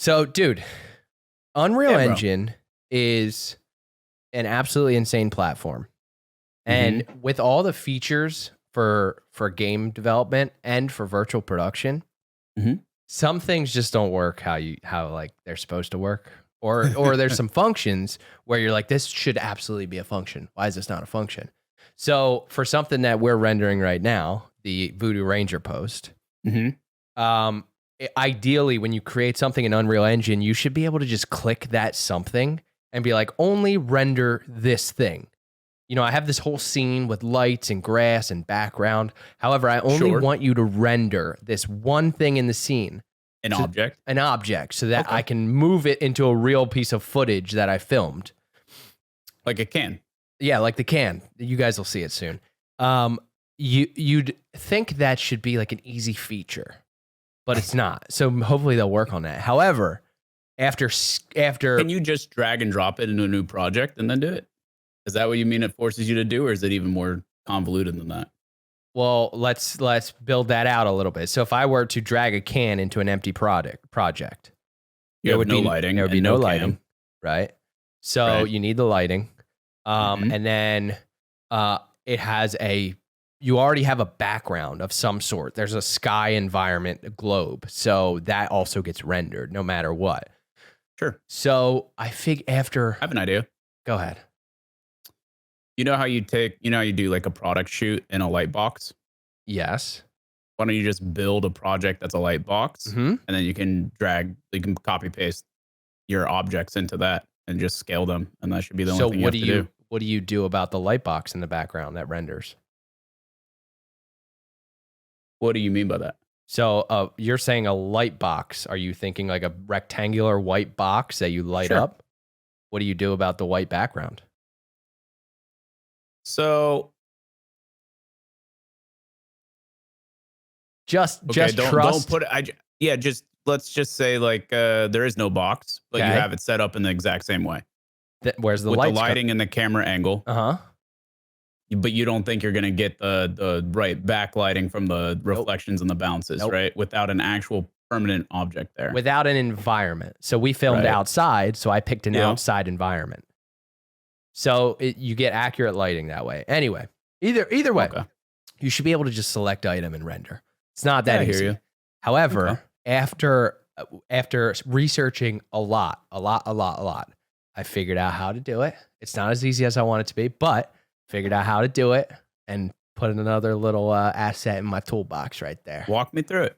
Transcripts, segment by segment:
So, dude, Unreal Engine is an absolutely insane platform. And with all the features for game development and for virtual production, some things just don't work how like they're supposed to work. Or there's some functions where you're like, this should absolutely be a function. Why is this not a function? So for something that we're rendering right now, the Voodoo Ranger post, ideally when you create something in Unreal Engine, you should be able to just click that something and be like, only render this thing. You know, I have this whole scene with lights and grass and background. However, I only want you to render this one thing in the scene. An object, so that I can move it into a real piece of footage that I filmed. Like a can. Yeah, like the can. You guys will see it soon. You'd think that should be like an easy feature, but it's not. So hopefully they'll work on that. However, after can you just drag and drop it into a new project and then do it? Is that what you mean it forces you to do, or is it even more convoluted than that? Well, let's build that out a little bit. So if I were to drag a can into an empty project, there would be no lighting. There would be no lighting, right? So you need the lighting, and then it has you already have a background of some sort. There's a sky environment, a globe, so that also gets rendered no matter what. Sure. So I after I have an idea. Go ahead. You know how you do like a product shoot in a light box? Yes. Why don't you just build a project that's a light box, and then you can copy paste your objects into that and just scale them, and that should be the only thing you have to do. What do you do about the light box in the background that renders? What do you mean by that? So you're saying a light box. Are you thinking like a rectangular white box that you light up? What do you do about the white background? So just trust. Don't put it. Let's just say like there is no box, but you have it set up in the exact same way. Where's the with the lighting and the camera angle? But you don't think you're gonna get the right backlighting from the reflections and the bounces, right? Without an actual permanent object there. Without an environment. So we filmed outside, so I picked an outside environment. So you get accurate lighting that way. Anyway, either way, you should be able to just select item and render. It's not that easy. Hear you. However, after researching a lot, I figured out how to do it. It's not as easy as I want it to be, but figured out how to do it and put another little asset in my toolbox right there. Walk me through it.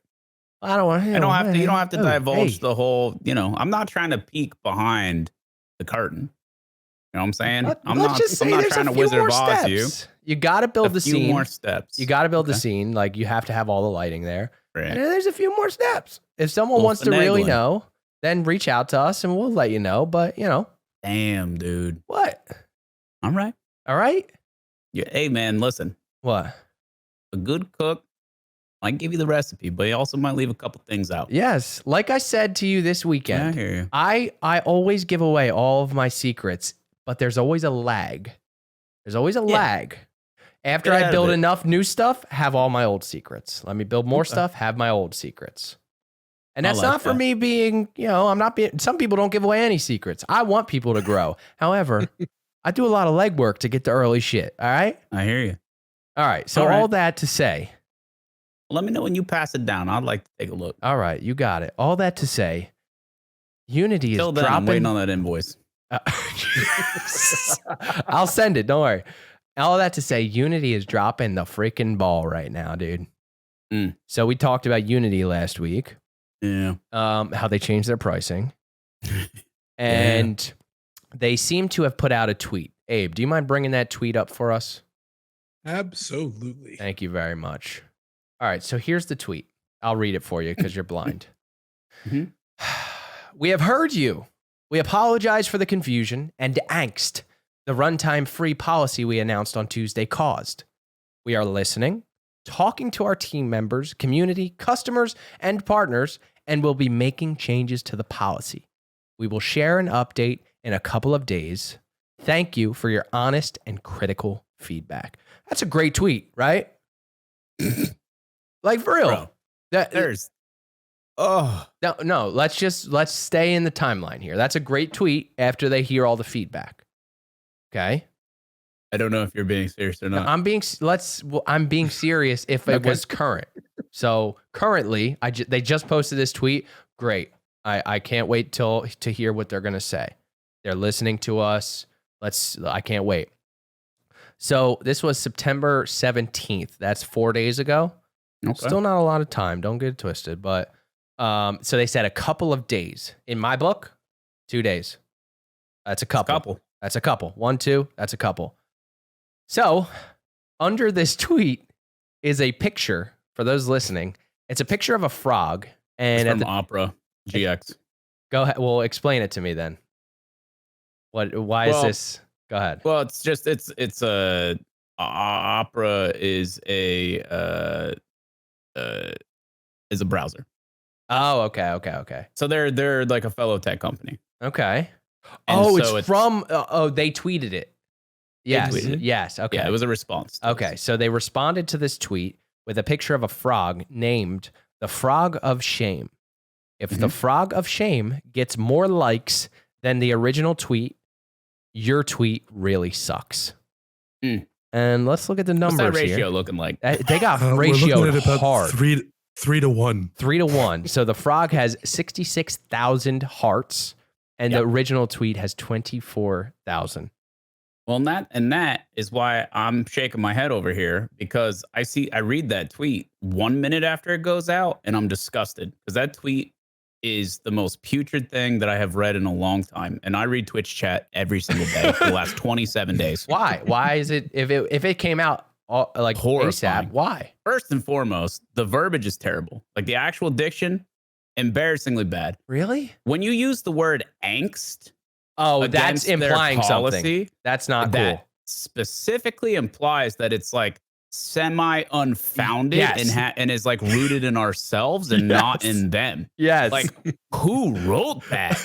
I don't want to. You don't have to divulge the whole. I'm not trying to peek behind the curtain. You know what I'm saying? I'm not trying to Wizard of Oz you. You got to build the scene. A few more steps. You got to build the scene. Like you have to have all the lighting there. Right. And there's a few more steps. If someone wants to really know, then reach out to us and we'll let you know. But damn, dude. What? All right. Yeah. Hey, man, listen. What? A good cook might give you the recipe, but he also might leave a couple things out. Yes. Like I said to you this weekend, I hear you. I always give away all of my secrets, but there's always a lag. There's always a lag. After I build enough new stuff, have all my old secrets. Let me build more stuff, have my old secrets. And that's not for me being, some people don't give away any secrets. I want people to grow. However, I do a lot of legwork to get the early shit. All right. I hear you. All right. So all that to say. Let me know when you pass it down. I'd like to take a look. All right. You got it. All that to say, Unity is dropping. I'm waiting on that invoice. I'll send it. Don't worry. All that to say, Unity is dropping the freaking ball right now, dude. So we talked about Unity last week. Yeah. How they changed their pricing. And they seem to have put out a tweet. Abe, do you mind bringing that tweet up for us? Absolutely. Thank you very much. All right. So here's the tweet. I'll read it for you because you're blind. We have heard you. We apologize for the confusion and angst the runtime free policy we announced on Tuesday caused. We are listening, talking to our team members, community, customers, and partners, and will be making changes to the policy. We will share an update in a couple of days. Thank you for your honest and critical feedback. That's a great tweet, right? Like for real. Bro, there's No. Let's stay in the timeline here. That's a great tweet after they hear all the feedback. Okay. I don't know if you're being serious or not. I'm being serious if it was current. So currently, they just posted this tweet. Great. I can't wait to hear what they're gonna say. They're listening to us. I can't wait. So this was September 17th. That's 4 days ago. Okay. Still not a lot of time. Don't get it twisted. But so they said a couple of days. In my book, 2 days. That's a couple. That's a couple. 1, 2. That's a couple. So, under this tweet is a picture, for those listening, it's a picture of a frog. And it's from Opera GX. Go ahead. Well, explain it to me then. Why is this? Go ahead. Well, it's a Opera is a browser. Oh, okay. So they're like a fellow tech company. Okay. And it's from, they tweeted it. Yes. Yes. Okay. Yeah, it was a response. Okay. So they responded to this tweet with a picture of a frog named the Frog of Shame. If the Frog of Shame gets more likes than the original tweet, your tweet really sucks. And let's look at the numbers. What's that ratio here. Looking like? They got ratioed hard. 3 to 1. 3 to 1. So the frog has 66,000 hearts, and the original tweet has 24,000. Well, and that is why I'm shaking my head over here, because I read that tweet 1 minute after it goes out, and I'm disgusted because that tweet is the most putrid thing that I have read in a long time. And I read Twitch chat every single day for the last 27 days. Why? Why is it, if it came out like horrifying? ASAP, why? First and foremost, the verbiage is terrible. Like the actual diction, embarrassingly bad. Really? When you use the word angst, that's implying something. That's not cool. That specifically implies that it's like semi-unfounded and is like rooted in ourselves and not in them. Yes. Like, who wrote that?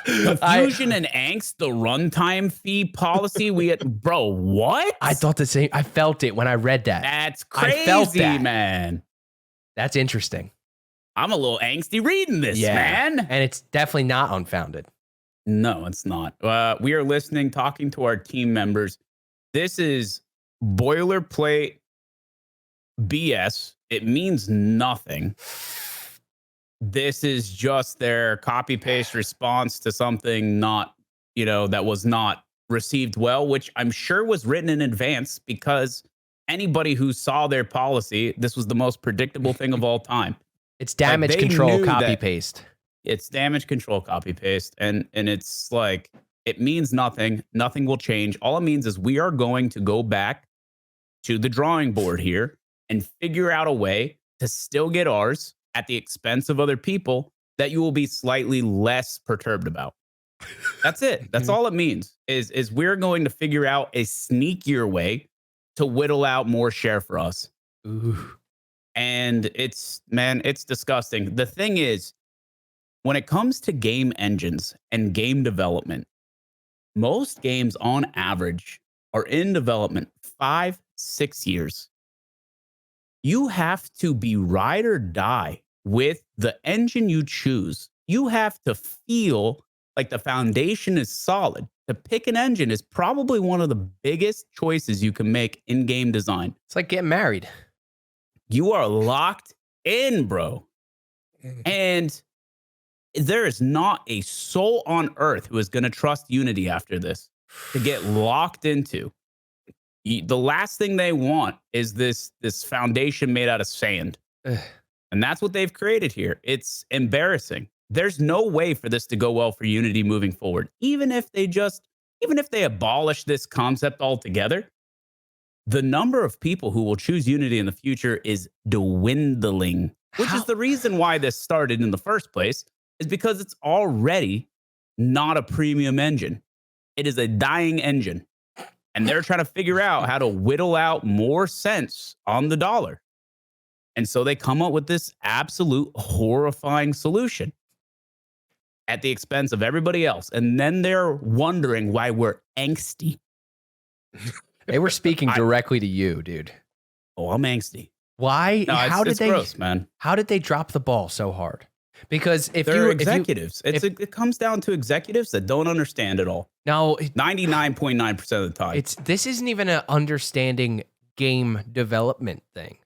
Confusion and angst, the runtime fee policy. Bro, what? I thought the same. I felt it when I read that. That's crazy, I felt that. man. That's interesting. I'm a little angsty reading this, man. And it's definitely not unfounded. No, it's not. We are listening, talking to our team members. This is boilerplate BS. It means nothing. This is just their copy paste response to something that was not received well, which I'm sure was written in advance, because anybody who saw their policy, this was the most predictable thing of all time. It's damage control copy paste. It's damage control copy paste. And it's like, it means nothing. Nothing will change. All it means is we are going to go back to the drawing board here and figure out a way to still get ours at the expense of other people that you will be slightly less perturbed about. That's it. That's all it means is we're going to figure out a sneakier way to whittle out more share for us. Ooh. And it's disgusting. The thing is, when it comes to game engines and game development, most games on average are in development 5-6 years. You have to be ride or die with the engine you choose. You have to feel like the foundation is solid. To pick an engine is probably one of the biggest choices you can make in game design. It's like getting married. You are locked in, bro. And there is not a soul on earth who is going to trust Unity after this to get locked into. The last thing they want is this foundation made out of sand. And that's what they've created here. It's embarrassing. There's no way for this to go well for Unity moving forward. Even if they abolish this concept altogether, the number of people who will choose Unity in the future is dwindling, which is the reason why this started in the first place, is because it's already not a premium engine. It is a dying engine. And they're trying to figure out how to whittle out more cents on the dollar. And so they come up with this absolute horrifying solution at the expense of everybody else. And then they're wondering why we're angsty. They were speaking directly to you, dude. Oh, I'm angsty. Why? No, how did it's they? gross, man. How did they drop the ball so hard? Because if They're you executives, it comes down to executives that don't understand it all. no, 99.9% of the time. this isn't even an understanding game development thing.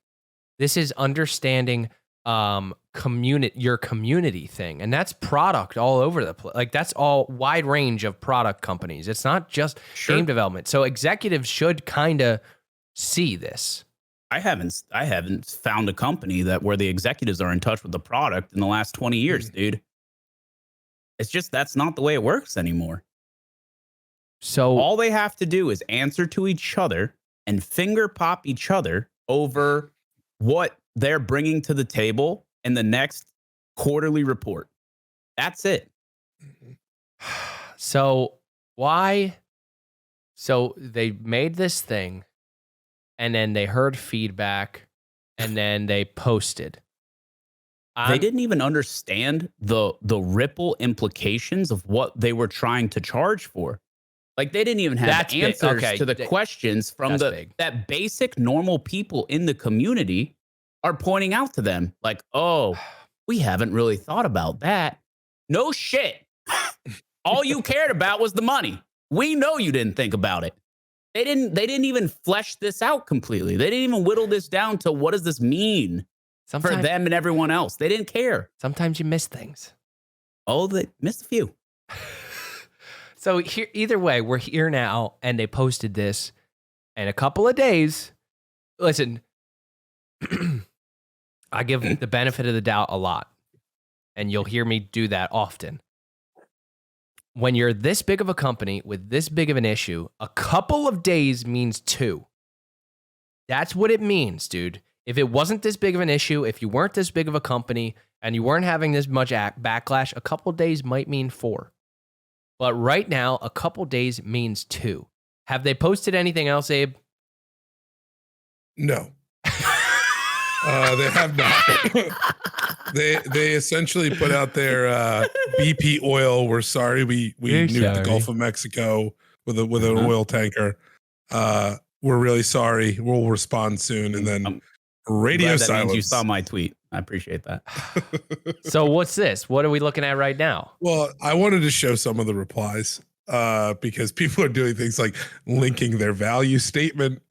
This is understanding your community thing, and that's product all over the place. Like that's all wide range of product companies. It's not just game development. So executives should kind of see this. I haven't found a company where the executives are in touch with the product in the last 20 years, dude. It's just that's not the way it works anymore. So all they have to do is answer to each other and finger pop each other over what they're bringing to the table in the next quarterly report. That's it. So why? So they made this thing, and then they heard feedback, and then they posted. They didn't even understand the ripple implications of what they were trying to charge for. Like they didn't even have answers to the questions from that basic normal people in the community are pointing out to them. Like, oh, we haven't really thought about that. No shit. All you cared about was the money. We know you didn't think about it. They didn't even flesh this out completely. They didn't even whittle this down to what does this mean for them and everyone else. They didn't care. Sometimes you miss things. Oh, they missed a few. So here, either way, we're here now, and they posted this in a couple of days. Listen, I give the benefit of the doubt a lot, and you'll hear me do that often. When you're this big of a company with this big of an issue, a couple of days means 2. That's what it means, dude. If it wasn't this big of an issue, if you weren't this big of a company, and you weren't having this much backlash, a couple of days might mean 4. But right now, a couple days means 2. Have they posted anything else, Abe? No. They have not. They essentially put out their BP oil. We're sorry we nuked the Gulf of Mexico with an oil tanker. We're really sorry. We'll respond soon. And then radio silence. That means you saw my tweet. I appreciate that. So what's this? What are we looking at right now? Well, I wanted to show some of the replies because people are doing things like linking their value statement,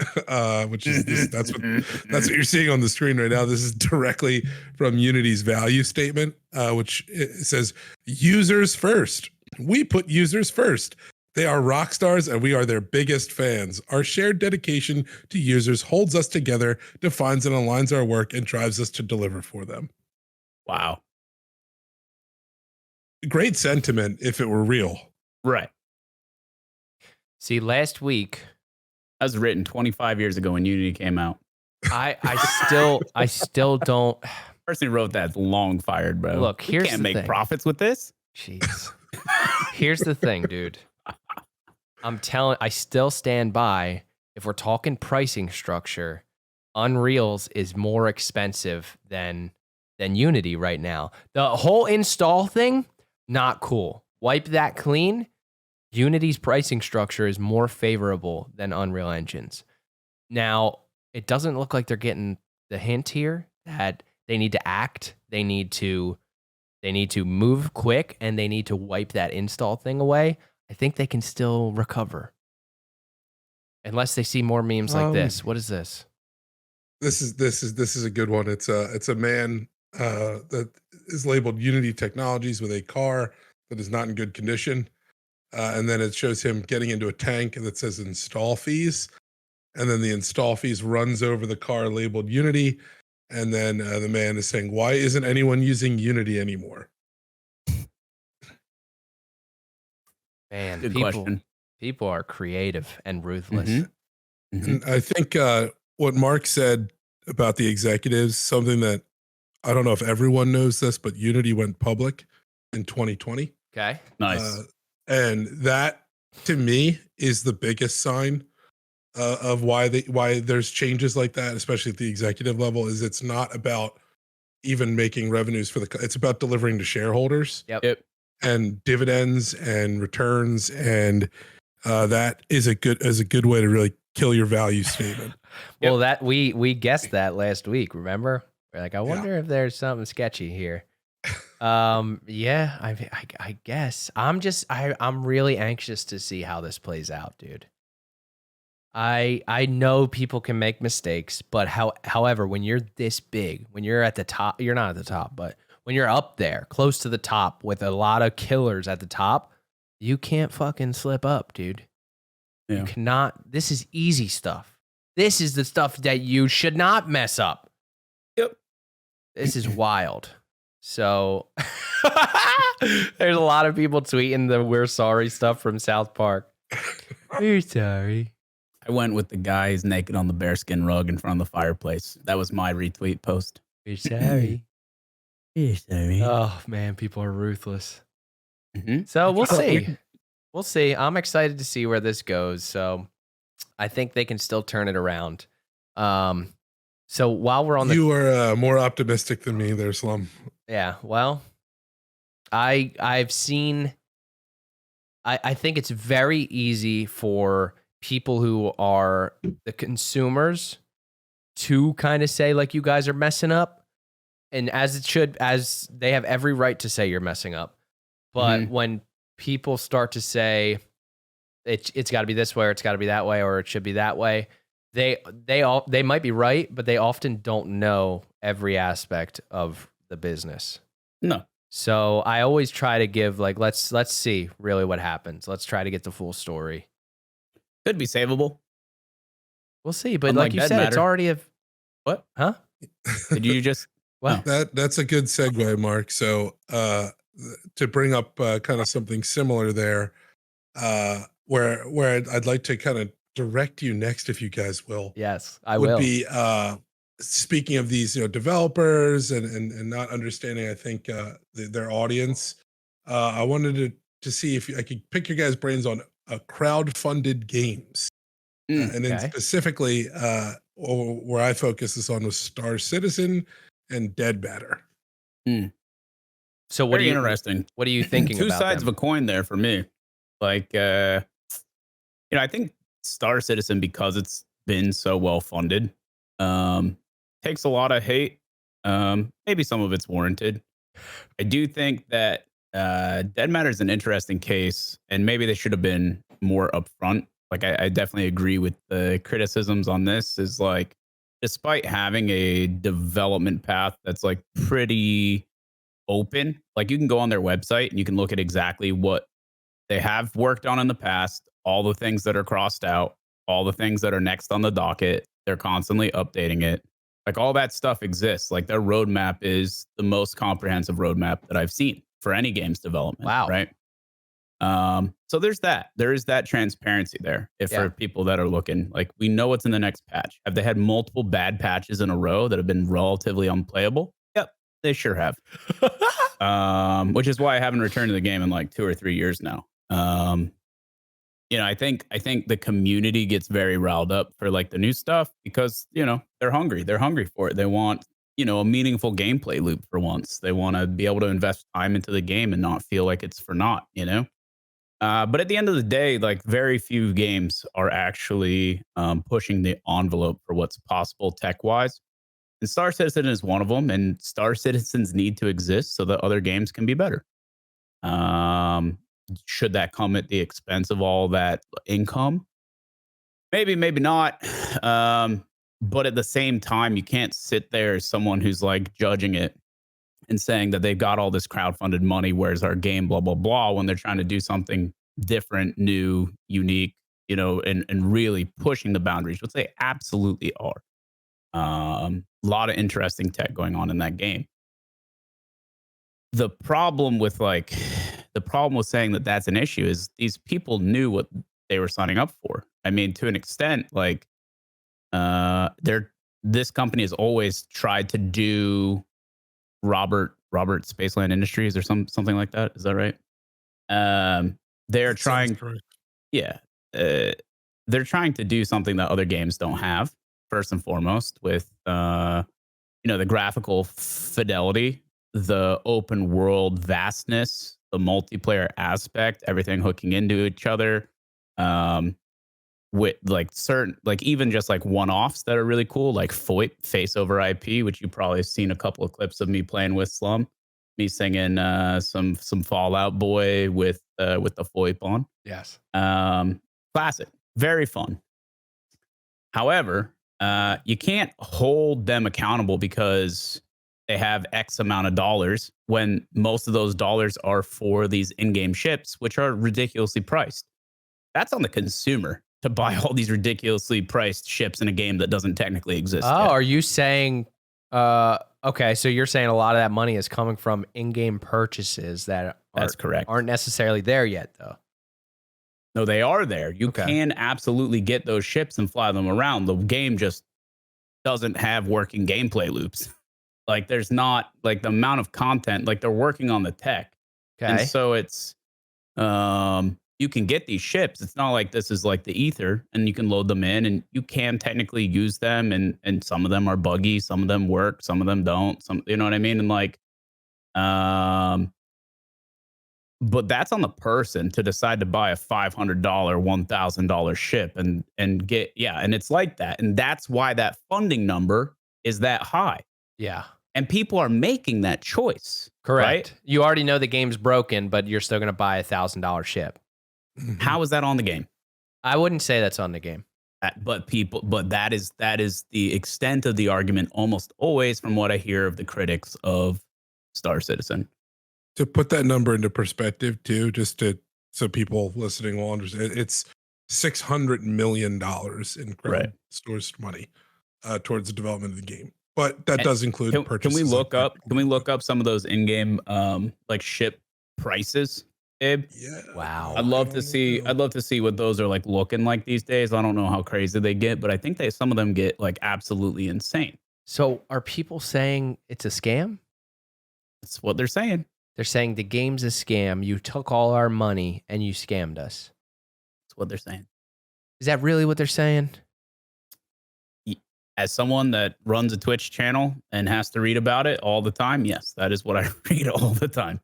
which is that's what you're seeing on the screen right now. This is directly from Unity's value statement, which it says users first. We put users first. They are rock stars and we are their biggest fans. Our shared dedication to users holds us together, defines and aligns our work, and drives us to deliver for them. Wow. Great sentiment if it were real. Right. See, last week that was written 25 years ago when Unity came out. I still don't. The person who wrote that's long fired, bro. Look, we can't make profits with this. Jeez. Here's the thing, dude. I still stand by, if we're talking pricing structure, Unreal's is more expensive than Unity right now. The whole install thing, not cool. Wipe that clean. Unity's pricing structure is more favorable than Unreal Engine's. Now, it doesn't look like they're getting the hint here that they need to act, they need to move quick, and they need to wipe that install thing away. I think they can still recover. Unless they see more memes like this. What is this? This is a good one. It's a man that is labeled Unity Technologies with a car that is not in good condition. And then it shows him getting into a tank that says install fees. And then the install fees runs over the car labeled Unity. And then the man is saying, why isn't anyone using Unity anymore? Man, good question. People are creative and ruthless. Mm-hmm. Mm-hmm. And I think what Mark said about the executives, something that I don't know if everyone knows this, but Unity went public in 2020. Okay. Nice. And that, to me, is the biggest sign of why there's changes like that, especially at the executive level, is it's not about even making revenues it's about delivering to shareholders. Yep. And dividends and returns, and that is a good way to really kill your value statement. Well, that we guessed that last week. Remember, we're like, I wonder if there's something sketchy here. Yeah, I guess I'm really anxious to see how this plays out, dude. I know people can make mistakes, but however, when you're this big, when you're at the top, you're not at the top, but when you're up there, close to the top with a lot of killers at the top, you can't fucking slip up, dude. Yeah. You cannot. This is easy stuff. This is the stuff that you should not mess up. Yep. This is wild. So there's a lot of people tweeting the "we're sorry" stuff from South Park. We're sorry. I went with the guy who's naked on the bearskin rug in front of the fireplace. That was my retweet post. We're sorry. We're sorry. Oh man, people are ruthless. Mm-hmm. So we'll see. We'll see. I'm excited to see where this goes. So I think they can still turn it around. So while we're on the, You are more optimistic than me there, Slum. yeah, well, I've seen. I think it's very easy for people who are the consumers to kind of say like you guys are messing up, and as they have every right to say you're messing up. But when people start to say it's got to be this way or it's got to be that way or it should be that way, they might be right, but they often don't know every aspect of the business. No. So I always try to give like let's see really what happens. Let's try to get the full story. Could be savable. We'll see, but Unlike like you Dead said, Matter. it's already a What? Huh? Did you just? What? That's a good segue, Mark. So to bring up kind of something similar there, where I'd like to kind of direct you next, if you guys will. Yes, I would will. be speaking of these, developers and not understanding, I think, their audience. I wanted to see if I could pick your guys' brains on crowdfunded games, and then specifically, where I focus this on was Star Citizen and Dead Matter. So what Very interesting. What are you thinking Two about sides them? of a coin there for me. Like, I think Star Citizen, because it's been so well funded, takes a lot of hate. Maybe some of it's warranted. I do think that Dead Matter is an interesting case, and maybe they should have been more upfront. Like, I definitely agree with the criticisms on this. Is like, despite having a development path that's like pretty open, like you can go on their website and you can look at exactly what they have worked on in the past, all the things that are crossed out, all the things that are next on the docket. They're constantly updating it. Like, all that stuff exists. Like, their roadmap is the most comprehensive roadmap that I've seen for any games development. Wow. Right. So there's that. There is that transparency there. For people that are looking, like, we know what's in the next patch. Have they had multiple bad patches in a row that have been relatively unplayable? Yep, they sure have. Which is why I haven't returned to the game in like 2 or 3 years now. I think the community gets very riled up for like the new stuff because, they're hungry. They're hungry for it. They want, a meaningful gameplay loop for once. They want to be able to invest time into the game and not feel like it's for naught, But at the end of the day, like, very few games are actually pushing the envelope for what's possible tech-wise. And Star Citizen is one of them, and Star Citizens need to exist so that other games can be better. Should that come at the expense of all that income? Maybe, maybe not. But at the same time, you can't sit there as someone who's like judging it and saying that they've got all this crowdfunded money, where's our game, blah, blah, blah, when they're trying to do something different, new, unique, and really pushing the boundaries, which they absolutely are. A lot of interesting tech going on in that game. The problem with saying that that's an issue is these people knew what they were signing up for. I mean, to an extent, like, this company has always tried to do Robert Spaceland Industries or something like that. Is that right? They're trying, they're trying to do something that other games don't have. First and foremost, with the graphical fidelity, the open world vastness, the multiplayer aspect, everything hooking into each other. with like certain, like even just like one-offs that are really cool, like FOIP, face over IP, which you probably have seen a couple of clips of me playing with Slum, me singing some Fallout Boy with the FOIP on. Yes. Classic, very fun. However, you can't hold them accountable because they have X amount of dollars when most of those dollars are for these in-game ships, which are ridiculously priced. That's on the consumer to buy all these ridiculously priced ships in a game that doesn't technically exist. Oh, yet. are you saying, okay, so you're saying a lot of that money is coming from in-game purchases that That's correct. aren't necessarily there yet, though. No, they are there. You Okay. can absolutely get those ships and fly them around. The game just doesn't have working gameplay loops. Like there's not like the amount of content, like they're working on the tech. Okay. And so it's you can get these ships. It's not like this is like the ether and you can load them in and you can technically use them and some of them are buggy, some of them work, some of them don't. Some, you know what I mean? And like but that's on the person to decide to buy a $500, $1,000 ship and get, yeah, and it's like that. And that's why that funding number is that high. Yeah. And people are making that choice. Correct. Right? You already know the game's broken, but you're still going to buy $1,000 ship. How is that on the game? I wouldn't say that's on the game. But that is the extent of the argument almost always from what I hear of the critics of Star Citizen. To put that number into perspective too, so people listening will understand, it's $600 million in crowdsourced money towards the development of the game. But that does include purchases. Can we look up some of those in-game like ship prices, Abe? Yeah. Wow. I'd love to see what those are like looking like these days. I don't know how crazy they get, but I think some of them get like absolutely insane. So are people saying it's a scam? That's what they're saying. They're saying the game's a scam. You took all our money and you scammed us. That's what they're saying. Is that really what they're saying? As someone that runs a Twitch channel and has to read about it all the time, yes, that is what I read all the time.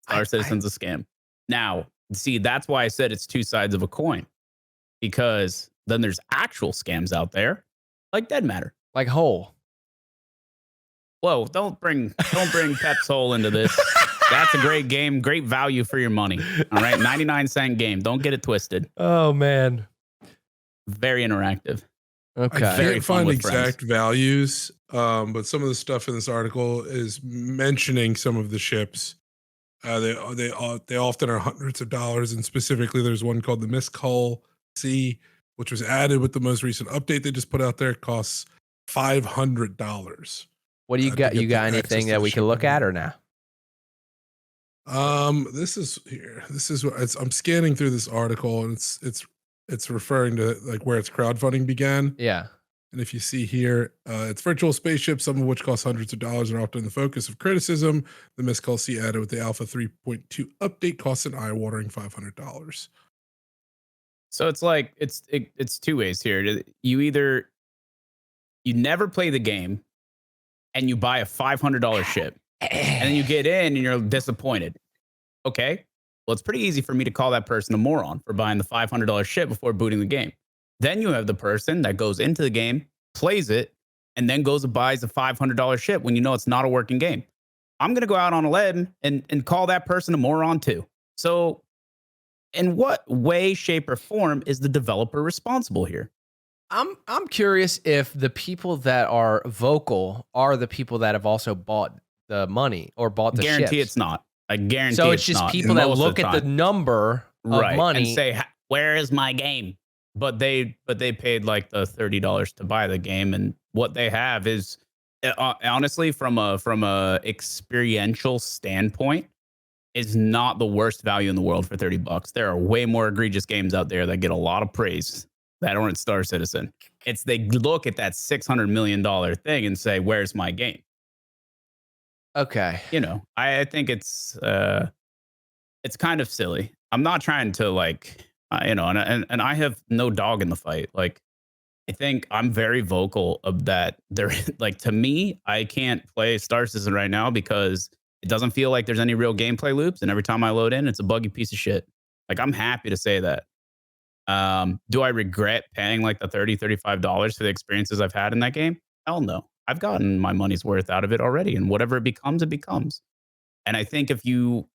Star Citizen's a scam. Now, see, that's why I said it's two sides of a coin. Because then there's actual scams out there, like Dead Matter. Like Hole. Whoa, don't bring Pep's Hole into this. That's a great game, great value for your money. All right, 99-cent game. Don't get it twisted. Oh, man. Very interactive. Okay. I can't find exact values, but some of the stuff in this article is mentioning some of the ships. They often are hundreds of dollars, and specifically, there's one called the Miss Hull C, which was added with the most recent update they just put out there. Costs $500. What do you got? You got anything that we can look at or now? This is what I'm scanning through this article, and it's referring to like where its crowdfunding began. Yeah. And if you see here, it's virtual spaceships, some of which cost hundreds of dollars, are often the focus of criticism. The Miss Hull C added with the Alpha 3.2 update costs an eye-watering $500. So it's like it's two ways here. You never play the game and you buy a $500 ship and then you get in and you're disappointed. Okay. Well, it's pretty easy for me to call that person a moron for buying the $500 ship before booting the game. Then you have the person that goes into the game, plays it, and then goes and buys a $500 ship when you know it's not a working game. I'm going to go out on a limb and call that person a moron too. So in what way, shape, or form is the developer responsible here? I'm curious if the people that are vocal are the people that have also bought the money or bought the Guarantee ships. it's not. I guarantee so it's just not. people that Most look at the number of money and say, "Where is my game?" But they paid like the $30 to buy the game, and what they have is honestly from a experiential standpoint is not the worst value in the world for $30. There are way more egregious games out there that get a lot of praise that aren't Star Citizen. It's they look at that $600 million thing and say, "Where's my game?" Okay. You know, I think it's kind of silly. I'm not trying to like, you know, and I have no dog in the fight. Like, I think I'm very vocal of that. There, like, to me, I can't play Star Citizen right now because it doesn't feel like there's any real gameplay loops. And every time I load in, it's a buggy piece of shit. Like, I'm happy to say that. Do I regret paying like the $30, $35 for the experiences I've had in that game? Hell no. I've gotten my money's worth out of it already, and whatever it becomes, it becomes. And I think if you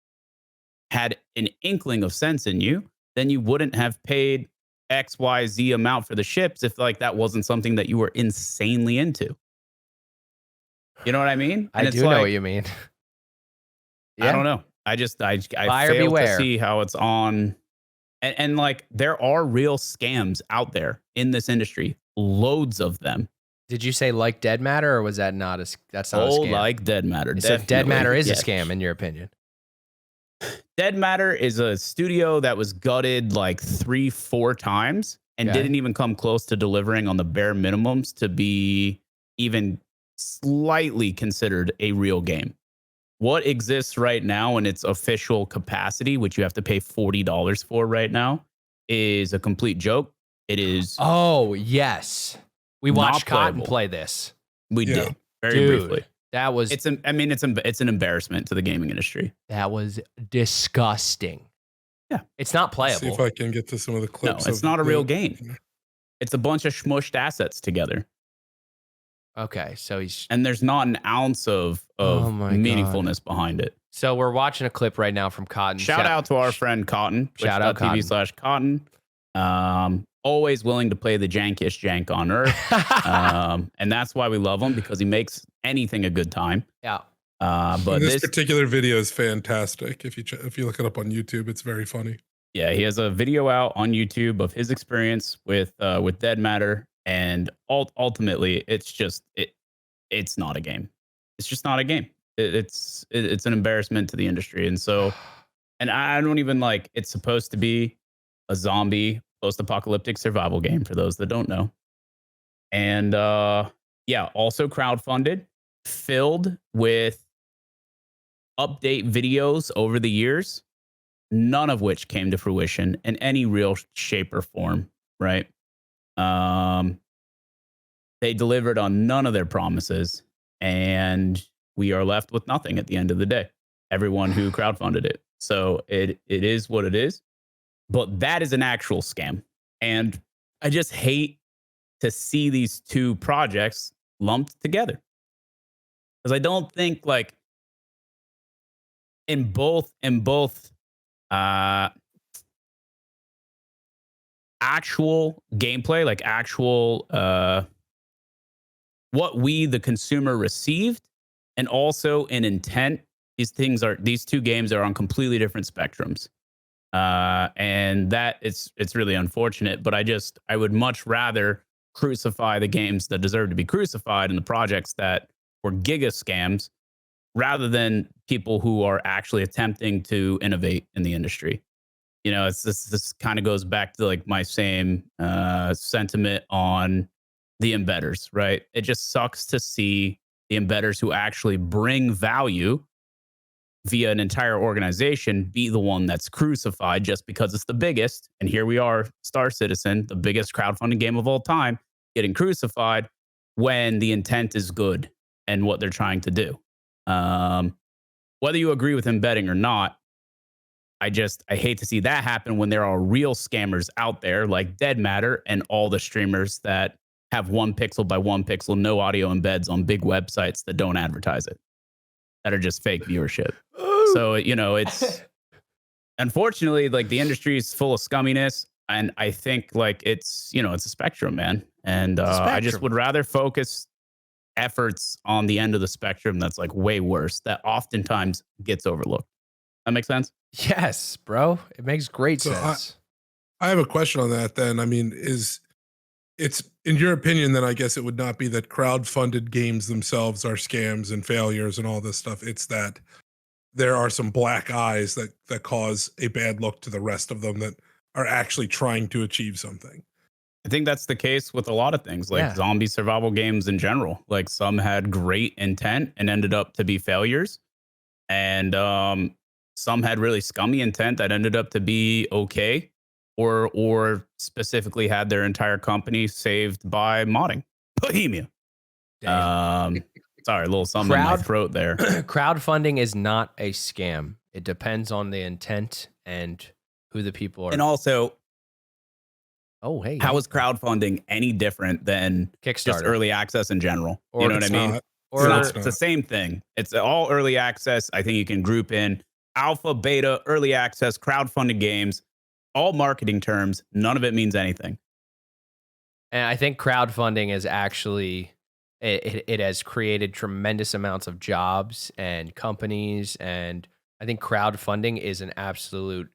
had an inkling of sense in you, then you wouldn't have paid XYZ amount for the ships if like that wasn't something that you were insanely into. You know what I mean? I do know what you mean. I don't know. I Buyer fail beware. to see how it's on. And like there are real scams out there in this industry. Loads of them. Did you say like Dead Matter, or was that not that's not a scam? Like Dead Matter. So Dead Matter is yes. a scam in your opinion? Dead Matter is a studio that was gutted like 3-4 times and didn't even come close to delivering on the bare minimums to be even slightly considered a real game. What exists right now in its official capacity, which you have to pay $40 for right now, is a complete joke. It is. Oh, yes. We watched Cotton playable. play this. We did very Dude, briefly. That was. It's an embarrassment to the gaming industry. That was disgusting. Yeah, it's not playable. See if I can get to some of the clips. No, it's not a real game. It's a bunch of smushed assets together. Okay, so and there's not an ounce of meaningfulness behind it. So we're watching a clip right now from Cotton. Shout out to our friend Cotton. Shout out Cotton. Always willing to play the jankiest jank on earth. And that's why we love him, because he makes anything a good time. Yeah. But this particular video is fantastic. If you look it up on YouTube, it's very funny. Yeah, he has a video out on YouTube of his experience with Dead Matter, and ultimately, it's not a game. It's just not a game. It's an embarrassment to the industry, and so, and I don't even like. It's supposed to be a zombie post-apocalyptic survival game for those that don't know, and also crowdfunded, filled with update videos over the years, none of which came to fruition in any real shape or form, right? They delivered on none of their promises, and we are left with nothing at the end of the day. Everyone who crowdfunded it. So it is what it is, but that is an actual scam. And I just hate to see these two projects lumped together, because I don't think like in both actual gameplay, like actual what we the consumer received, and also in intent, these two games are on completely different spectrums, and that it's really unfortunate. But I would much rather crucify the games that deserve to be crucified and the projects that were giga scams, rather than people who are actually attempting to innovate in the industry. You know, this kind of goes back to like my same sentiment on the embedders, right? It just sucks to see the embedders who actually bring value via an entire organization be the one that's crucified just because it's the biggest. And here we are, Star Citizen, the biggest crowdfunding game of all time, getting crucified when the intent is good and what they're trying to do. Whether you agree with embedding or not, I hate to see that happen when there are real scammers out there like Dead Matter and all the streamers that have 1 pixel by 1 pixel, no audio embeds on big websites that don't advertise it, that are just fake viewership. So, you know, it's unfortunately like the industry is full of scumminess. And I think like it's a spectrum, man. And I just would rather focus efforts on the end of the spectrum that's like way worse, that oftentimes gets overlooked. That makes sense? Yes, bro. It makes great sense. I have a question on that then. I mean, it's in your opinion, then I guess it would not be that crowdfunded games themselves are scams and failures and all this stuff. It's that there are some black eyes that cause a bad look to the rest of them that are actually trying to achieve something. I think that's the case with a lot of things, like zombie survival games in general. Like some had great intent and ended up to be failures. And some had really scummy intent that ended up to be okay, or specifically had their entire company saved by modding. Bohemia. Sorry, a little something in my throat there. Crowdfunding is not a scam. It depends on the intent and who the people are. And also, Oh, hey. How is crowdfunding any different than Kickstarter? just early access in general? Or You know what I It's mean? not. Or It's the same thing. It's all early access. I think you can group in alpha, beta, early access, crowdfunded games, all marketing terms. None of it means anything. And I think crowdfunding is actually it has created tremendous amounts of jobs and companies, and I think crowdfunding is an absolute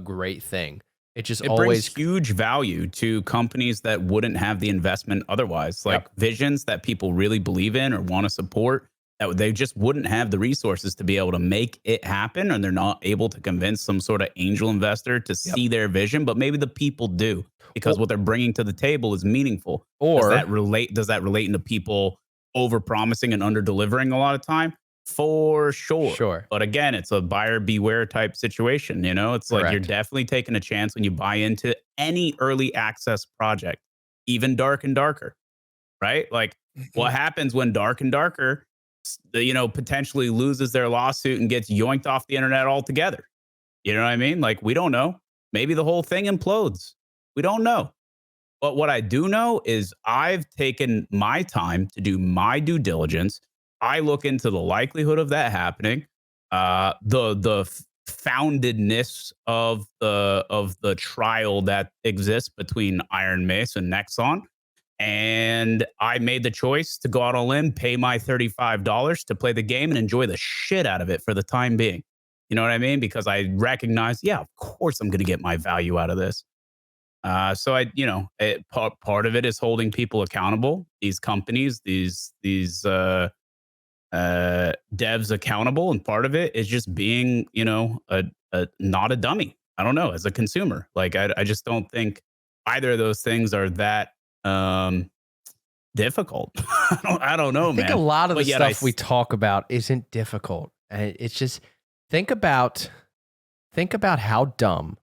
great thing. It just It always brings huge value to companies that wouldn't have the investment otherwise, like visions that people really believe in or want to support, that they just wouldn't have the resources to be able to make it happen, or they're not able to convince some sort of angel investor to see their vision, but maybe the people do, because what they're bringing to the table is meaningful. Or Does that relate into people over promising and under delivering a lot of time? For sure. Sure. But again, it's a buyer beware type situation. You know, it's like you're Correct. definitely taking a chance when you buy into any early access project, even Dark and Darker, right? Like what happens when Dark and Darker, potentially loses their lawsuit and gets yoinked off the internet altogether? You know what I mean? Like, we don't know. Maybe the whole thing implodes. We don't know. But what I do know is I've taken my time to do my due diligence. I look into the likelihood of that happening, the foundedness of the trial that exists between Iron Mace and Nexon, and I made the choice to go out on a limb, pay my $35 to play the game, and enjoy the shit out of it for the time being. You know what I mean? Because I recognize, yeah, of course I'm going to get my value out of this. So part of it is holding people accountable. These companies, these devs accountable, and part of it is just being not a dummy. I don't know, as a consumer, like I just don't think either of those things are that difficult. I don't know, I think man. a lot of the stuff we talk about isn't difficult, and it's just think about how dumb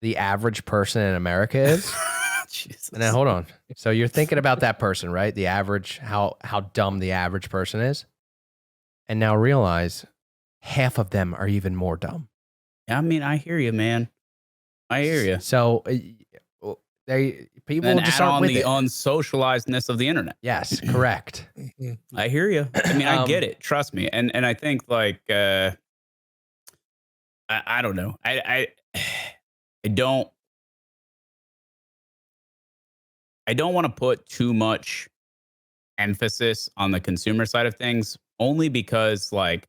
the average person in America is. Jesus. Now hold on. So you're thinking about that person, right? The average, how dumb the average person is. And now realize half of them are even more dumb. I mean, I hear you, man. I hear you. So people just aren't with the it. unsocializedness of the internet. Yes, correct. I hear you. I mean, I get it. Trust me. And I think like I don't know. I don't want to put too much emphasis on the consumer side of things, only because like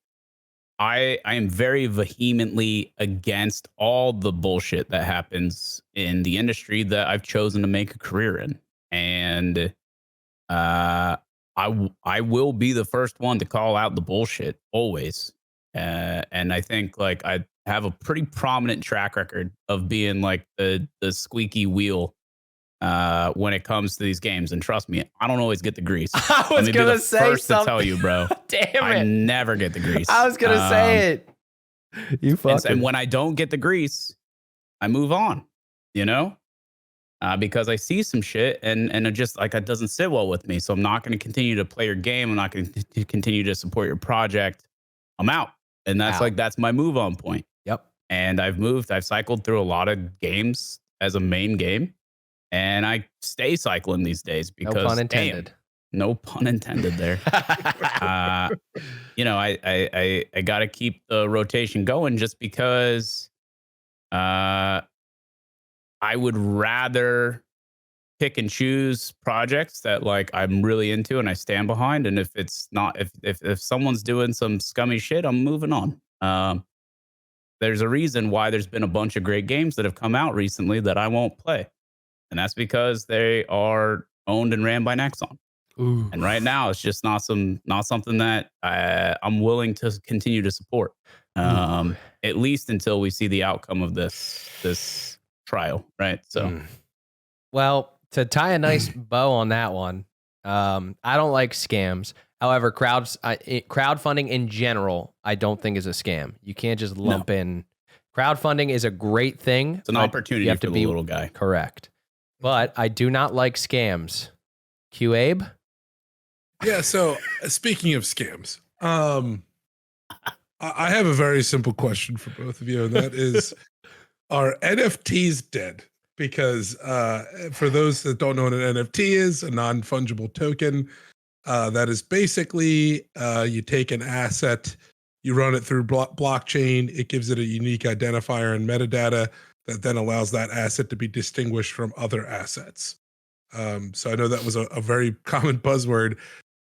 I am very vehemently against all the bullshit that happens in the industry that I've chosen to make a career in. And I will be the first one to call out the bullshit always. And I think like I have a pretty prominent track record of being like the squeaky wheel when it comes to these games. And trust me, I don't always get the grease. I was going to say first something. to tell you, bro. Damn it. I never get the grease. I was going to say it. You fucking. And when I don't get the grease, I move on, because I see some shit and it just like, it doesn't sit well with me. So I'm not going to continue to play your game. I'm not going to continue to support your project. I'm out. And that's my move on point. Yep. And I've cycled through a lot of games as a main game, and I stay cycling these days because no pun intended. No pun intended there. I got to keep the rotation going just because I would rather pick and choose projects that like I'm really into and I stand behind. And if it's not, if someone's doing some scummy shit, I'm moving on. There's a reason why there's been a bunch of great games that have come out recently that I won't play. And that's because they are owned and ran by Nexon. Ooh. And right now it's just not something that I'm willing to continue to support. At least until we see the outcome of this trial. Right. So, well, to tie a nice bow on that one, I don't like scams. However, crowdfunding in general, I don't think is a scam. You can't just lump in. Crowdfunding is a great thing. It's an opportunity for the little guy. Correct. But I do not like scams. Q-Abe? Yeah, so speaking of scams, I have a very simple question for both of you, and that is, are NFTs dead? because for those that don't know what an NFT is, a non-fungible token, that is basically you take an asset, you run it through blockchain, it gives it a unique identifier and metadata that then allows that asset to be distinguished from other assets. So I know that was a very common buzzword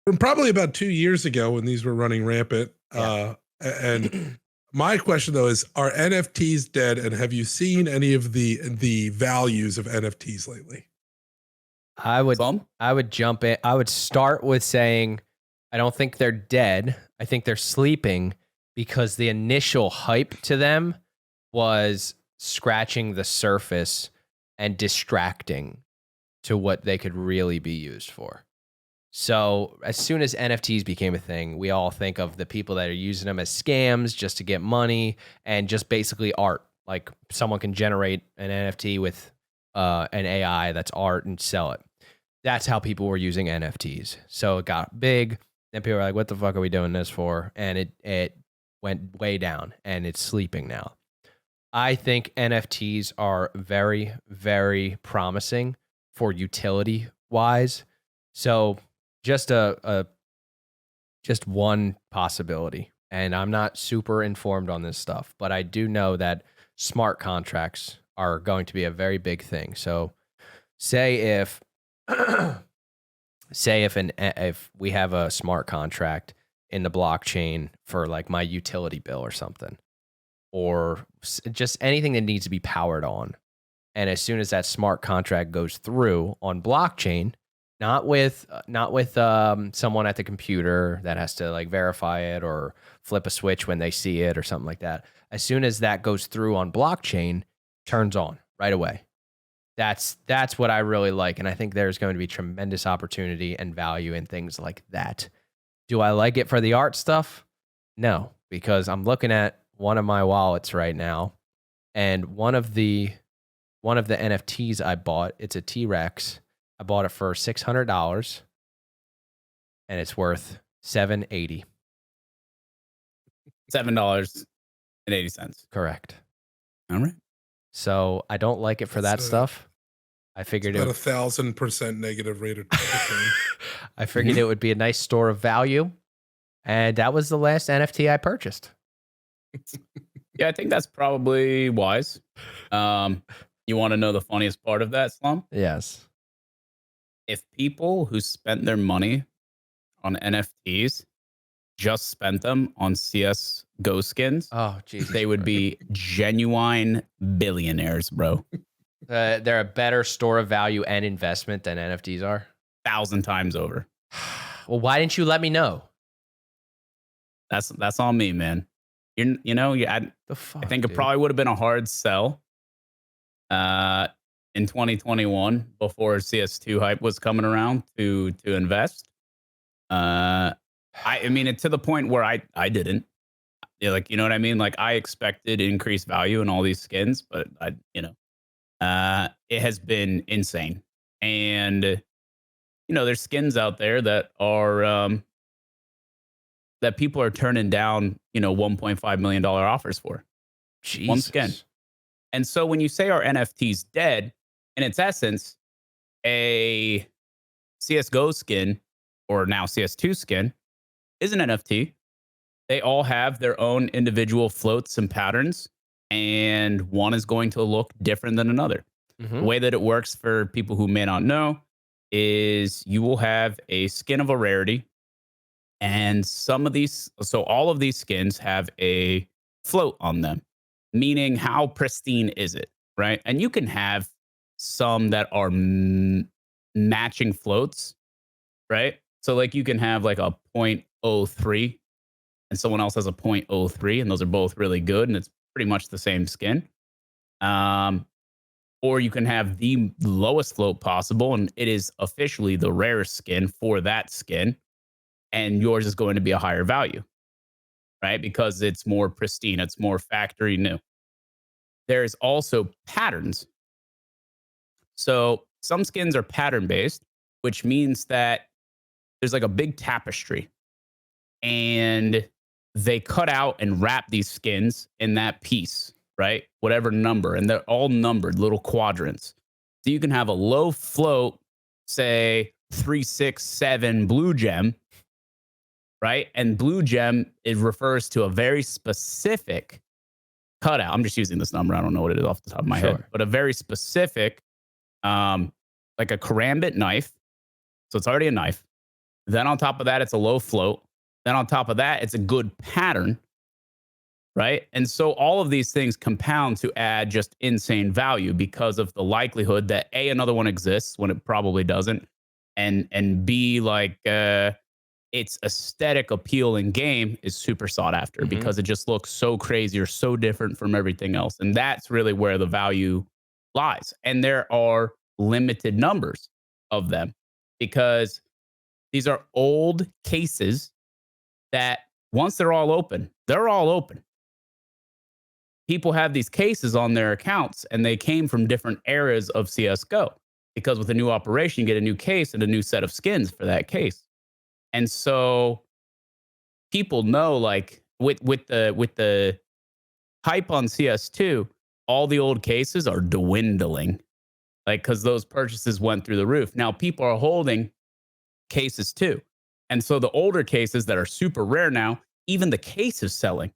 from probably about 2 years ago when these were running rampant. And my question though is, are NFTs dead? And have you seen any of the values of NFTs lately? I would jump in. I would start with saying, I don't think they're dead. I think they're sleeping because the initial hype to them was scratching the surface and distracting to what they could really be used for. So as soon as NFTs became a thing, we all think of the people that are using them as scams just to get money and just basically art. Like someone can generate an NFT with an AI that's art and sell it. That's how people were using NFTs. So it got big. Then people were like, what the fuck are we doing this for? And it went way down and it's sleeping now. I think NFTs are very, very promising for utility wise. So just just one possibility. And I'm not super informed on this stuff, but I do know that smart contracts are going to be a very big thing. So say if if we have a smart contract in the blockchain for like my utility bill or something, or just anything that needs to be powered on. And as soon as that smart contract goes through on blockchain, not with someone at the computer that has to like verify it or flip a switch when they see it or something like that. As soon as that goes through on blockchain, turns on right away. That's what I really like. And I think there's going to be tremendous opportunity and value in things like that. Do I like it for the art stuff? No, because I'm looking at one of my wallets right now, and one of the NFTs I bought, it's a T-Rex. I bought it for $600 and it's worth $7.80. $7.80. Correct. All right. So I don't like it for that stuff. I figured about 1,000% negative rate of return. I figured it would be a nice store of value. And that was the last NFT I purchased. Yeah, I think that's probably wise. You want to know the funniest part of that, Slum? Yes. If people who spent their money on NFTs just spent them on CSGO skins, oh, Jesus, they would be genuine billionaires, bro. They're a better store of value and investment than NFTs are. 1,000 times over. Well, why didn't you let me know? That's on me, man. I think it probably would have been a hard sell in 2021 before CS2 hype was coming around to invest. I mean, to the point where I didn't. Yeah, like, you know what I mean? Like, I expected increased value in all these skins, but it has been insane. And there's skins out there that are that people are turning down, $1.5 million offers for. Jesus. One skin. And so when you say our NFTs dead, in its essence, a CSGO skin or now CS2 skin is an NFT. They all have their own individual floats and patterns, and one is going to look different than another. Mm-hmm. The way that it works for people who may not know is you will have a skin of a rarity, and all of these skins have a float on them, meaning how pristine is it, right? And you can have some that are matching floats, right? So like you can have like a 0.03 and someone else has a 0.03, and those are both really good, and it's pretty much the same skin. Or you can have the lowest float possible, and it is officially the rarest skin for that skin, and yours is going to be a higher value, right? Because it's more pristine, it's more factory new. There's also patterns. So some skins are pattern based, which means that there's like a big tapestry, and they cut out and wrap these skins in that piece, right? Whatever number, and they're all numbered little quadrants. So you can have a low float, say 367 blue gem, right? And blue gem, it refers to a very specific cutout. I'm just using this number. I don't know what it is off the top of my head, but a very specific, like a karambit knife. So it's already a knife. Then on top of that, it's a low float. Then on top of that, it's a good pattern, right? And so all of these things compound to add just insane value because of the likelihood that A, another one exists when it probably doesn't, and B, like its aesthetic appeal in game is super sought after because it just looks so crazy or so different from everything else. And that's really where the value lies. And there are limited numbers of them because these are old cases that once they're all open, they're all open. People have these cases on their accounts and they came from different eras of CSGO because with a new operation, you get a new case and a new set of skins for that case. And so people know, like with the hype on CS2, all the old cases are dwindling, like because those purchases went through the roof. Now people are holding cases too. And so the older cases that are super rare now, even the case is selling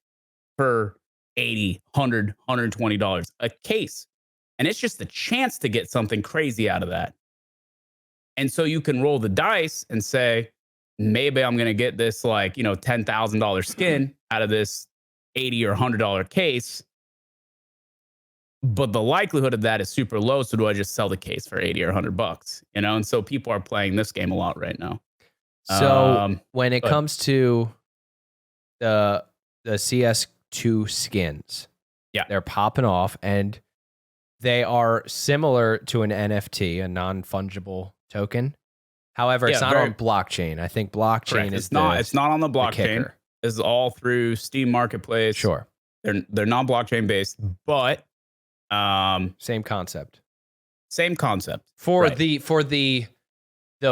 for $80, $100, $120 a case. And it's just a chance to get something crazy out of that. And so you can roll the dice and say, maybe I'm going to get this like, $10,000 skin out of this $80 or $100 case. But the likelihood of that is super low. So do I just sell the case for 80 or $100? And so people are playing this game a lot right now. So when it comes to the CS2 skins, yeah, they're popping off and they are similar to an NFT, a non-fungible token. However, it's not on blockchain. I think blockchain is it's not on the blockchain. This is all through Steam Marketplace. Sure. They're non-blockchain based, but same concept. Same concept. For the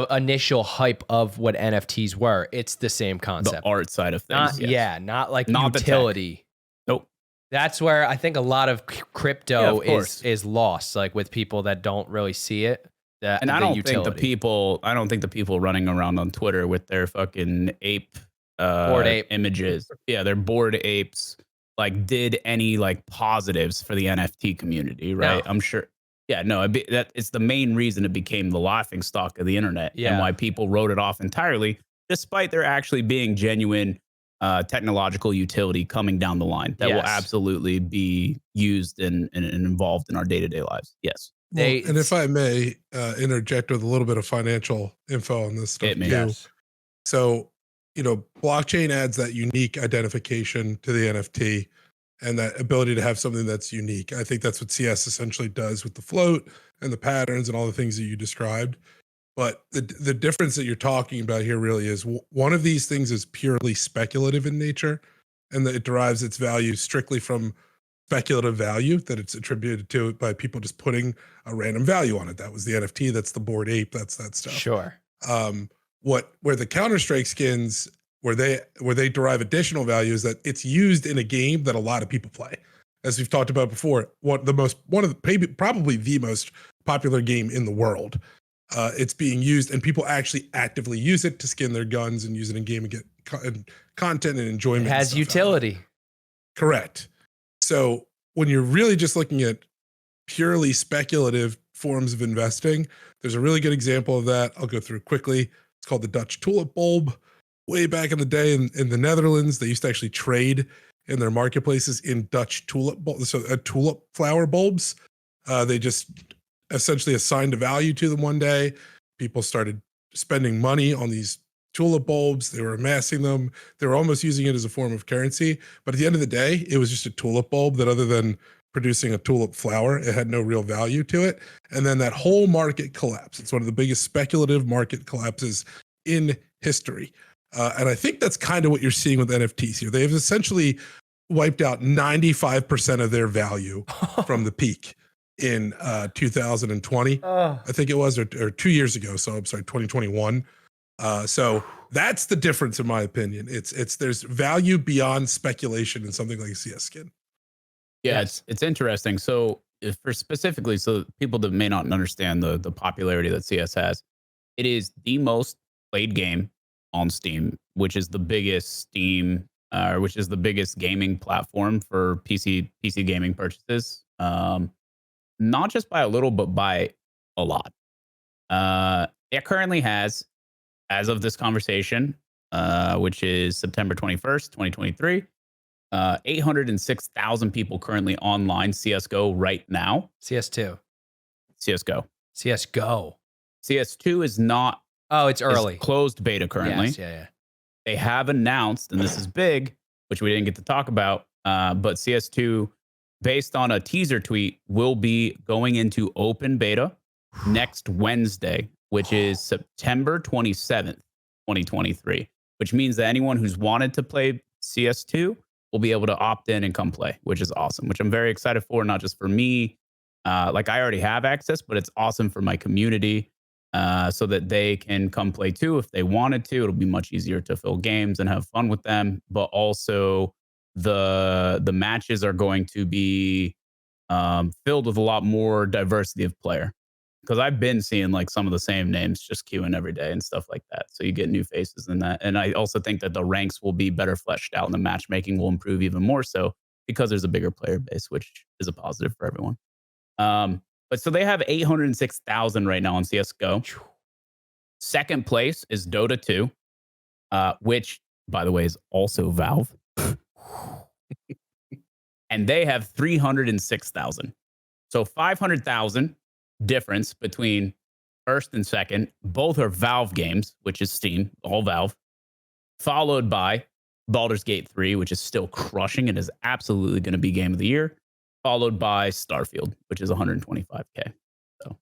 initial hype of what NFTs were, it's the same concept. The art side of things. Not like utility. Nope. That's where I think a lot of crypto is lost, like with people that don't really see it. And I don't think the people running around on Twitter with their fucking bored ape images. Yeah, they're bored apes. Like, did any like positives for the NFT community? Right? No. I'm sure. Yeah, no, it's the main reason it became the laughing stock of the internet and why people wrote it off entirely, despite there actually being genuine technological utility coming down the line that will absolutely be used and involved in our day-to-day lives. Yes. Well, and if I may interject with a little bit of financial info on this stuff too. Yes. So, blockchain adds that unique identification to the NFT and that ability to have something that's unique. I think that's what CS essentially does with the float and the patterns and all the things that you described. But the difference that you're talking about here really is one of these things is purely speculative in nature, and that it derives its value strictly from speculative value that it's attributed to by people just putting a random value on it. That was the NFT. That's the bored ape. That's that stuff. Sure. Where the Counter-Strike skins, where they derive additional value is that it's used in a game that a lot of people play. As we've talked about before, probably the most popular game in the world. It's being used and people actually actively use it to skin their guns and use it in game and get content and enjoyment. It has utility. Correct. So when you're really just looking at purely speculative forms of investing, there's a really good example of that. I'll go through it quickly. It's called the Dutch tulip bulb. Way back in the day in the Netherlands, they used to actually trade in their marketplaces in Dutch tulip bulbs, so tulip flower bulbs. They just essentially assigned a value to them one day. People started spending money on these tulip bulbs. They were amassing them. They were almost using it as a form of currency. But at the end of the day, it was just a tulip bulb that, other than producing a tulip flower, it had no real value to it. And then that whole market collapsed. It's one of the biggest speculative market collapses in history. And I think that's kind of what you're seeing with NFTs here. They've essentially wiped out 95% of their value from the peak in 2020, I think it was, or 2 years ago. So I'm sorry, 2021. So that's the difference, in my opinion. There's value beyond speculation in something like a CS skin. Yeah, it's interesting. So for specifically, so people that may not understand the popularity that CS has, it is the most played game on Steam, which is the biggest which is the biggest gaming platform for PC gaming purchases. Not just by a little, but by a lot. It currently has, as of this conversation, which is September 21st, 2023, 806,000 people currently online CSGO right now. CS2. CSGO. CSGO. CS2 is not. Oh, it's early. Closed beta currently. Yes, yeah. They have announced, and this is big, which we didn't get to talk about, but CS2, based on a teaser tweet, will be going into open beta next Wednesday, which is September 27th, 2023, which means that anyone who's wanted to play CS2 will be able to opt in and come play, which is awesome, which I'm very excited for, not just for me. Like I already have access, but it's awesome for my community so that they can come play too if they wanted to. It'll be much easier to fill games and have fun with them, but also the matches are going to be filled with a lot more diversity of player. Because I've been seeing like some of the same names just queuing every day and stuff like that. So you get new faces in that. And I also think that the ranks will be better fleshed out and the matchmaking will improve even more so because there's a bigger player base, which is a positive for everyone. But so they have 806,000 right now on CSGO. Second place is Dota 2, which, by the way, is also Valve. And they have 306,000. So 500,000 difference between first and second. Both are Valve games, which is Steam, all Valve, followed by Baldur's Gate 3, which is still crushing. It is absolutely going to be game of the year, followed by Starfield, which is 125K. So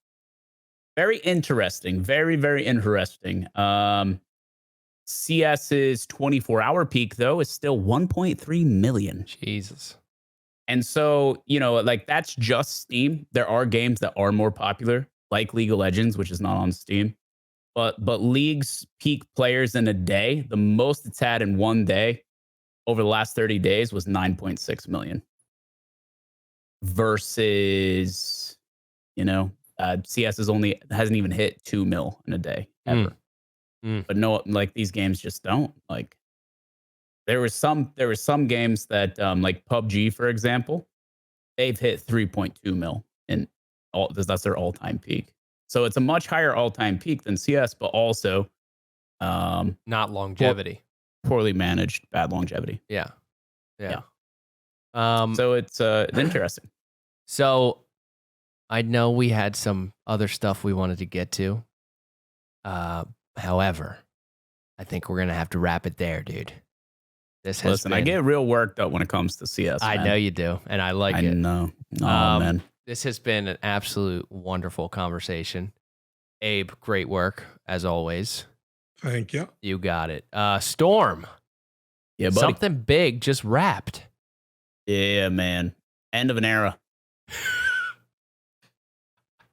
very interesting. Very, very interesting. CS's 24-hour peak, though, is still 1.3 million. Jesus. And so, you know, like that's just Steam. There are games that are more popular, like League of Legends, which is not on Steam. But League's peak players in a day, the most it's had in one day over the last 30 days was 9.6 million. Versus, you know, CS hasn't even hit 2 mil in a day ever. But no, like these games just don't. Like there were some games that like PUBG, for example, they've hit 3.2 mil in that's their all-time peak. So it's a much higher all-time peak than CS, but also not longevity. Poorly managed, bad longevity. Yeah. So it's interesting. So I know we had some other stuff we wanted to get to. However, I think we're gonna have to wrap it there, dude. Listen, I get real worked up when it comes to CS. I know you do, and I like it. I know. Oh, man. This has been an absolute wonderful conversation. Abe, great work as always. Thank you. You got it. Storm. Yeah, buddy. Something big just wrapped. Yeah, man. End of an era.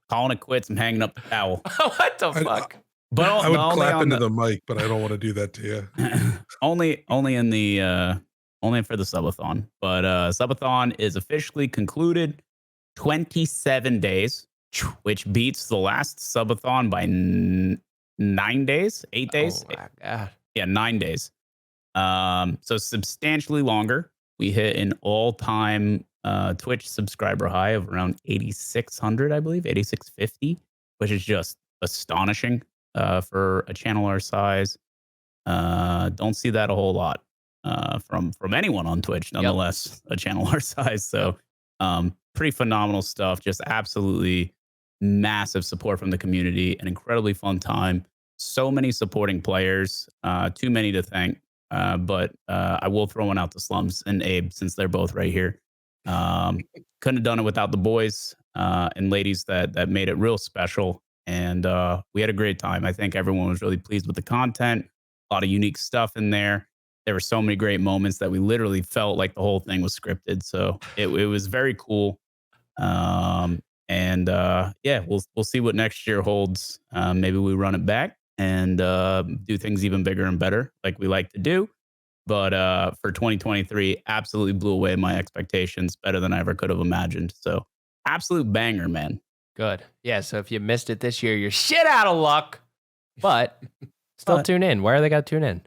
Calling it quits. I'm hanging up the towel. What the fuck? But I would clap into the mic, but I don't want to do that to you. only for the subathon. But subathon is officially concluded. 27 days, which beats the last subathon by 9 days, 8 days. Oh my God. Yeah, 9 days. So substantially longer. We hit an all-time Twitch subscriber high of around 8,600, I believe, 8,650, which is just astonishing for a channel our size. Don't see that a whole lot from anyone on Twitch, nonetheless, a channel our size. So pretty phenomenal stuff. Just absolutely massive support from the community. An incredibly fun time. So many supporting players. Too many to thank. But I will throw one out to Slums and Abe since they're both right here. Couldn't have done it without the boys and ladies that made it real special. And we had a great time. I think everyone was really pleased with the content. A lot of unique stuff in there. There were so many great moments that we literally felt like the whole thing was scripted. So it was very cool. Yeah, we'll see what next year holds. Maybe we run it back and do things even bigger and better like we like to do. But for 2023, absolutely blew away my expectations, better than I ever could have imagined. So Absolute banger, man. Good. Yeah. So if you missed it this year, you're shit out of luck. But still tune in. Where are they got to tune in?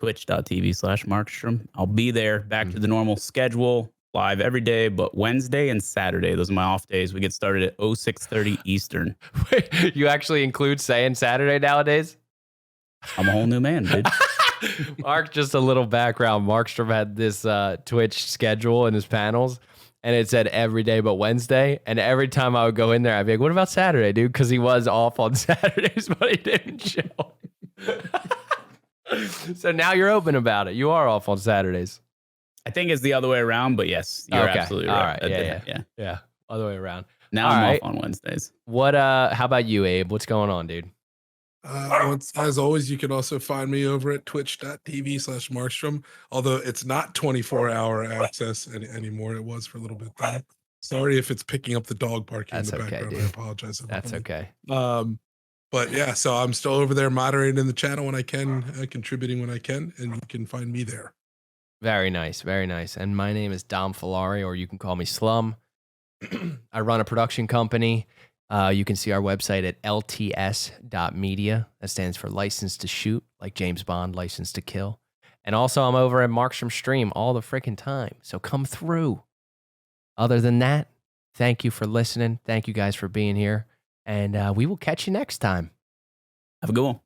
Twitch.tv/Markstrom. I'll be there, back to the normal schedule, live every day, but Wednesday and Saturday, those are my off days. We get started at 06:30 Eastern. Wait, you actually include saying Saturday nowadays? I'm a whole new man, dude. Mark, just a little background. Markstrom had this Twitch schedule in his panels, and it said every day but Wednesday. And every time I would go in there, I'd be like, what about Saturday, dude? Because he was off on Saturdays, but he didn't show. So now you're open about it. You are off on Saturdays. I think it's the other way around, but yes, you're absolutely right. All right. Yeah. Other way around. Now All I'm right. off on Wednesdays. What? How about you, Abe? What's going on, dude? As always, you can also find me over at twitch.tv/Markstrom, although it's not 24-hour access anymore. It was for a little bit there. Sorry if it's picking up the dog barking in the background. Dude. I apologize. That's okay. But yeah, so I'm still over there moderating in the channel when I can, contributing when I can, and you can find me there. Very nice. Very nice. And my name is Dom Filari, or you can call me Slum. I run a production company. You can see our website at lts.media. That stands for License to Shoot, like James Bond, License to Kill. And also, I'm over at Markstrom Stream all the freaking time. So come through. Other than that, thank you for listening. Thank you guys for being here. And we will catch you next time. Have a good one.